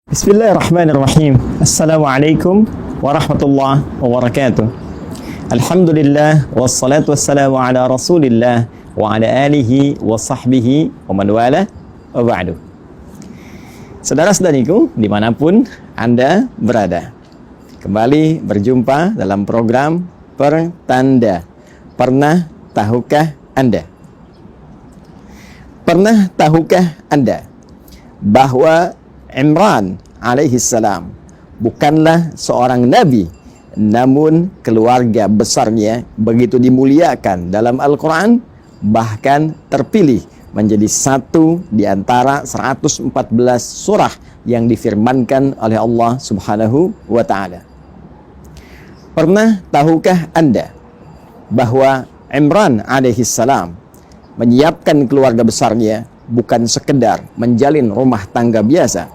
Bismillahirrahmanirrahim. Assalamualaikum warahmatullahi wabarakatuh. Alhamdulillah wassalatu wassalamu ala Rasulillah wa ala alihi wa sahbihi wa man wala wa ba'du. Saudara-saudariku dimanapun Anda berada, kembali berjumpa dalam program Pertanda. Pernah tahukah Anda? Pernah tahukah Anda bahwa Imran alaihi salam bukanlah seorang nabi, namun keluarga besarnya begitu dimuliakan dalam Al-Quran, bahkan terpilih menjadi satu di antara 114 surah yang difirmankan oleh Allah Subhanahu wa Ta'ala. Pernah tahukah Anda bahwa Imran alaihi salam menyiapkan keluarga besarnya bukan sekedar menjalin rumah tangga biasa,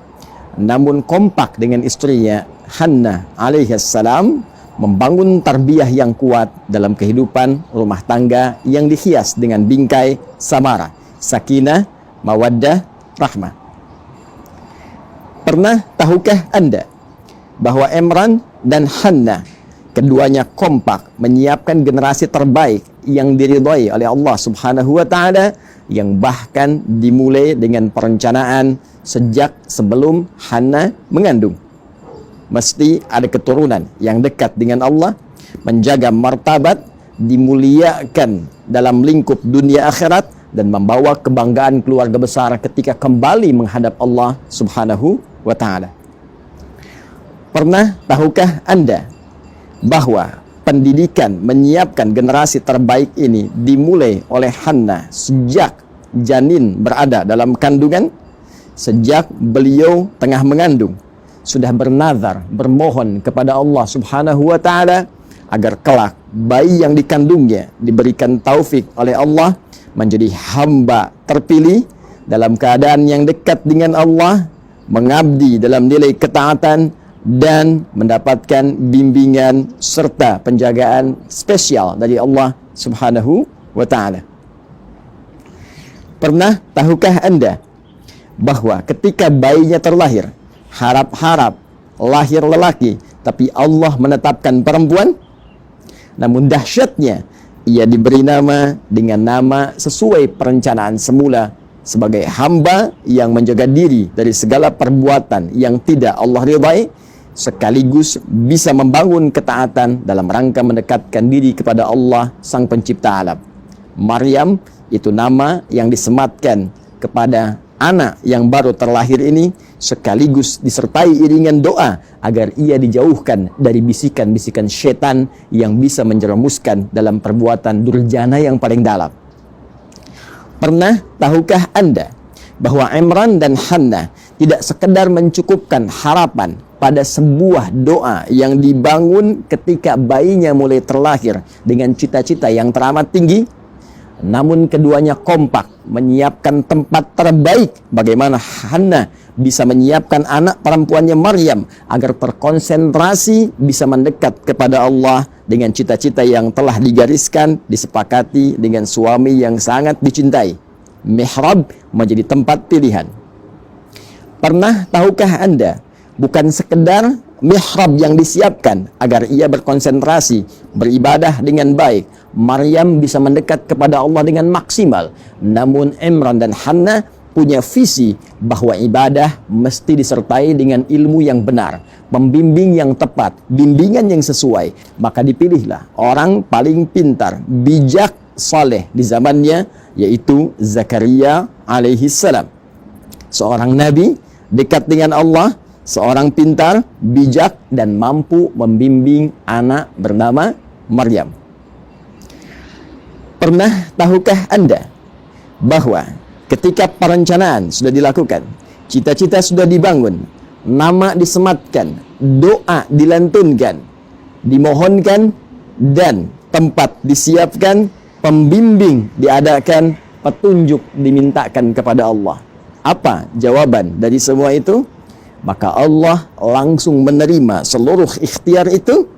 namun kompak dengan istrinya Hannah alaihi salam membangun tarbiyah yang kuat dalam kehidupan rumah tangga yang dihias dengan bingkai samara, sakinah, mawaddah, rahmah. Pernah tahukah Anda bahwa Imran dan Hannah keduanya kompak menyiapkan generasi terbaik yang diridhai oleh Allah Subhanahu wa Ta'ala, yang bahkan dimulai dengan perencanaan sejak sebelum Hannah mengandung. Mesti ada keturunan yang dekat dengan Allah, menjaga martabat, dimuliakan dalam lingkup dunia akhirat, dan membawa kebanggaan keluarga besar ketika kembali menghadap Allah Subhanahu wa Ta'ala. Pernah tahukah Anda bahwa pendidikan menyiapkan generasi terbaik ini dimulai oleh Hannah sejak janin berada dalam kandungan? Sejak beliau tengah mengandung, sudah bernazar, bermohon kepada Allah Subhanahu wa Ta'ala agar kelak bayi yang dikandungnya diberikan taufik oleh Allah menjadi hamba terpilih dalam keadaan yang dekat dengan Allah, mengabdi dalam nilai ketaatan, dan mendapatkan bimbingan serta penjagaan spesial dari Allah Subhanahu wa Ta'ala. Pernah tahukah Anda bahwa ketika bayinya terlahir, harap-harap lahir lelaki, tapi Allah menetapkan perempuan? Namun dahsyatnya, ia diberi nama dengan nama sesuai perencanaan semula, sebagai hamba yang menjaga diri dari segala perbuatan yang tidak Allah ridhai, sekaligus bisa membangun ketaatan dalam rangka mendekatkan diri kepada Allah Sang Pencipta alam. Maryam itu nama yang disematkan kepada anak yang baru terlahir ini, sekaligus disertai iringan doa agar ia dijauhkan dari bisikan-bisikan setan yang bisa menjerumuskan dalam perbuatan durjana yang paling dalam. Pernah tahukah Anda bahwa Imran dan Hannah tidak sekedar mencukupkan harapan pada sebuah doa yang dibangun ketika bayinya mulai terlahir dengan cita-cita yang teramat tinggi, namun keduanya kompak menyiapkan tempat terbaik bagaimana Hannah bisa menyiapkan anak perempuannya Maryam agar terkonsentrasi bisa mendekat kepada Allah dengan cita-cita yang telah digariskan, disepakati dengan suami yang sangat dicintai. Mihrab menjadi tempat pilihan. Pernah tahukah Anda, bukan sekedar mihrab yang disiapkan agar ia berkonsentrasi, beribadah dengan baik, Maryam bisa mendekat kepada Allah dengan maksimal, namun Imran dan Hannah punya visi bahwa ibadah mesti disertai dengan ilmu yang benar, pembimbing yang tepat, bimbingan yang sesuai. Maka dipilihlah orang paling pintar, bijak, saleh di zamannya, yaitu Zakaria alaihi salam. Seorang nabi dekat dengan Allah, seorang pintar, bijak, dan mampu membimbing anak bernama Maryam. Pernah tahukah Anda bahwa ketika perencanaan sudah dilakukan, cita-cita sudah dibangun, nama disematkan, doa dilantunkan, dimohonkan, dan tempat disiapkan, pembimbing diadakan, petunjuk dimintakan kepada Allah? Apa jawaban dari semua itu? Maka Allah langsung menerima seluruh ikhtiar itu,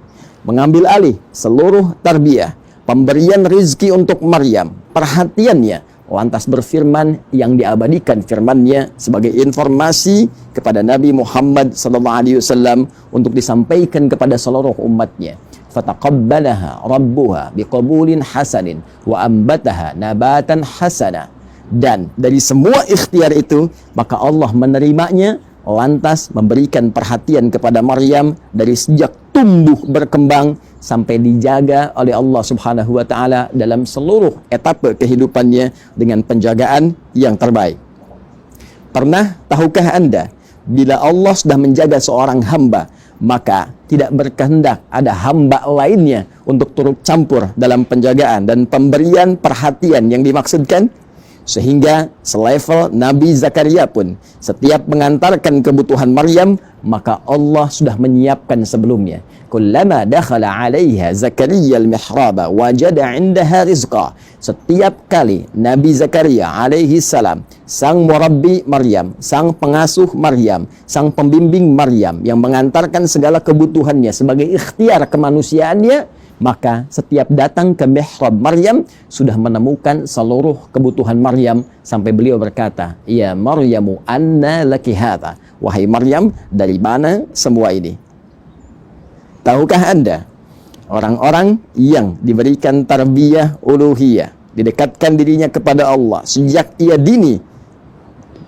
mengambil alih seluruh tarbiyah, pemberian rizki untuk Maryam, perhatiannya lantas berfirman yang diabadikan firman-Nya sebagai informasi kepada Nabi Muhammad SAW untuk disampaikan kepada seluruh umatnya. Fataqabbalaha rabbuha biqabulin hasanin wa ambataha nabatan hasana. Dan dari semua ikhtiar itu, maka Allah menerimanya, lantas memberikan perhatian kepada Maryam dari sejak tumbuh berkembang sampai dijaga oleh Allah Subhanahu wa taala dalam seluruh etapa kehidupannya dengan penjagaan yang terbaik. Pernah tahukah Anda, bila Allah sudah menjaga seorang hamba, maka tidak berkehendak ada hamba lainnya untuk turut campur dalam penjagaan dan pemberian perhatian yang dimaksudkan? Sehingga selevel Nabi Zakaria pun setiap mengantarkan kebutuhan Maryam, maka Allah sudah menyiapkan sebelumnya. Kullama dakhala 'alaiha Zakaria al-mihraba wajada 'indaha rizqa. Setiap kali Nabi Zakaria alaihi salam, sang murabbi Maryam, sang pengasuh Maryam, sang pembimbing Maryam yang mengantarkan segala kebutuhannya sebagai ikhtiar kemanusiaannya, maka setiap datang ke mihrab Maryam sudah menemukan seluruh kebutuhan Maryam sampai beliau berkata, "Ya Maryamu, anna laki hadha?" Wahai Maryam, dari mana semua ini? Tahukah Anda, orang-orang yang diberikan tarbiyah uluhiyah, didekatkan dirinya kepada Allah sejak ia dini,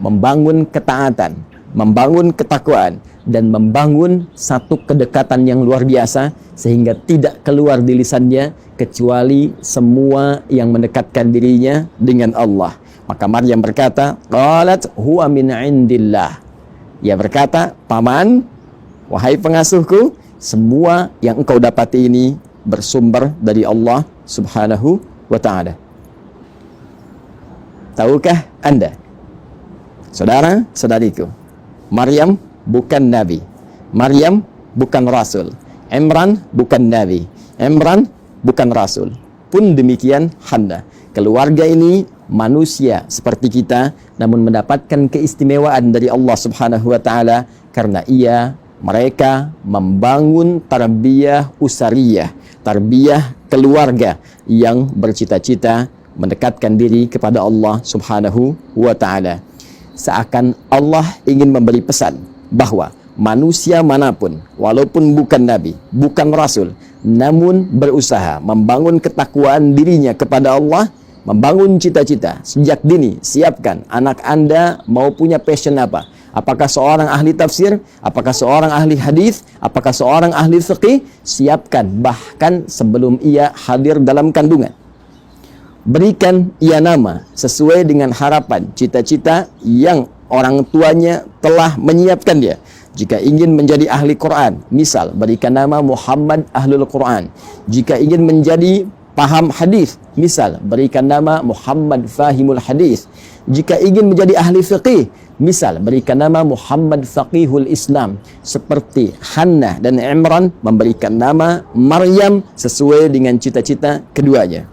membangun ketaatan, membangun ketakwaan, dan membangun satu kedekatan yang luar biasa sehingga tidak keluar di lisannya kecuali semua yang mendekatkan dirinya dengan Allah. Maka Maryam berkata, qalat huwa min indillah. Ia berkata, paman, wahai pengasuhku, semua yang engkau dapati ini bersumber dari Allah Subhanahu wa ta'ala. Tahukah Anda, saudara-saudariku, Maryam bukan Nabi, Maryam bukan Rasul, Imran bukan Nabi, Imran bukan Rasul. Pun demikian Hannah. Keluarga ini manusia seperti kita, namun mendapatkan keistimewaan dari Allah Subhanahu wa ta'ala karena mereka membangun tarbiyah usariyah, tarbiyah keluarga yang bercita-cita mendekatkan diri kepada Allah Subhanahu wa ta'ala. Seakan Allah ingin memberi pesan bahwa manusia manapun, walaupun bukan Nabi, bukan Rasul, namun berusaha membangun ketakwaan dirinya kepada Allah, membangun cita-cita sejak dini. Siapkan anak Anda mau punya passion apa? Apakah seorang ahli tafsir? Apakah seorang ahli hadis? Apakah seorang ahli fiqih? Siapkan bahkan sebelum ia hadir dalam kandungan. Berikan ia nama sesuai dengan harapan, cita-cita yang orang tuanya telah menyiapkan dia. Jika ingin menjadi ahli Quran, misal berikan nama Muhammad Ahlul Quran. Jika ingin menjadi paham hadis, misal berikan nama Muhammad Fahimul Hadis. Jika ingin menjadi ahli fiqih, misal berikan nama Muhammad Faqihul Islam. Seperti Hannah dan Imran memberikan nama Maryam sesuai dengan cita-cita keduanya.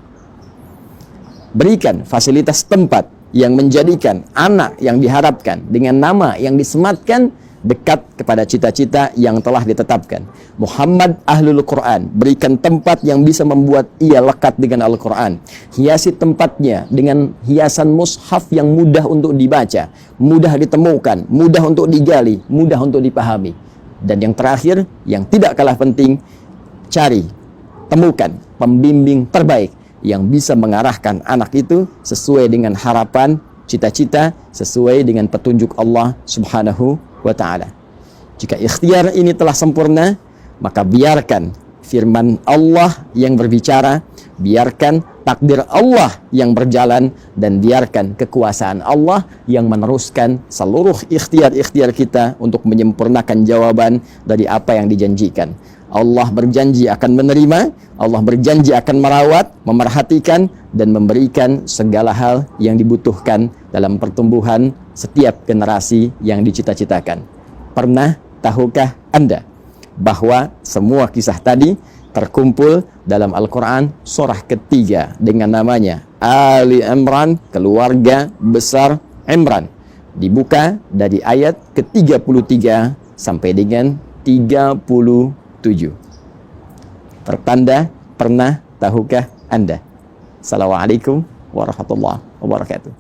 Berikan fasilitas tempat yang menjadikan anak yang diharapkan dengan nama yang disematkan dekat kepada cita-cita yang telah ditetapkan. Muhammad Ahlul Quran, berikan tempat yang bisa membuat ia lekat dengan Al-Quran. Hiasi tempatnya dengan hiasan mushaf yang mudah untuk dibaca, mudah ditemukan, mudah untuk digali, mudah untuk dipahami. Dan yang terakhir, yang tidak kalah penting, cari, temukan pembimbing terbaik yang bisa mengarahkan anak itu sesuai dengan harapan, cita-cita, sesuai dengan petunjuk Allah Subhanahu wa ta'ala. Jika ikhtiar ini telah sempurna, maka biarkan firman Allah yang berbicara, biarkan takdir Allah yang berjalan, dan biarkan kekuasaan Allah yang meneruskan seluruh ikhtiar-ikhtiar kita untuk menyempurnakan jawaban dari apa yang dijanjikan. Allah berjanji akan menerima, Allah berjanji akan merawat, memerhatikan, dan memberikan segala hal yang dibutuhkan dalam pertumbuhan setiap generasi yang dicita-citakan. Pernah tahukah Anda bahwa semua kisah tadi terkumpul dalam Al-Quran surah ketiga dengan namanya Ali Imran, keluarga besar Imran. Dibuka dari ayat ke-33 sampai dengan 37. Pertanda, pernah tahukah Anda? Assalamualaikum warahmatullahi wabarakatuh.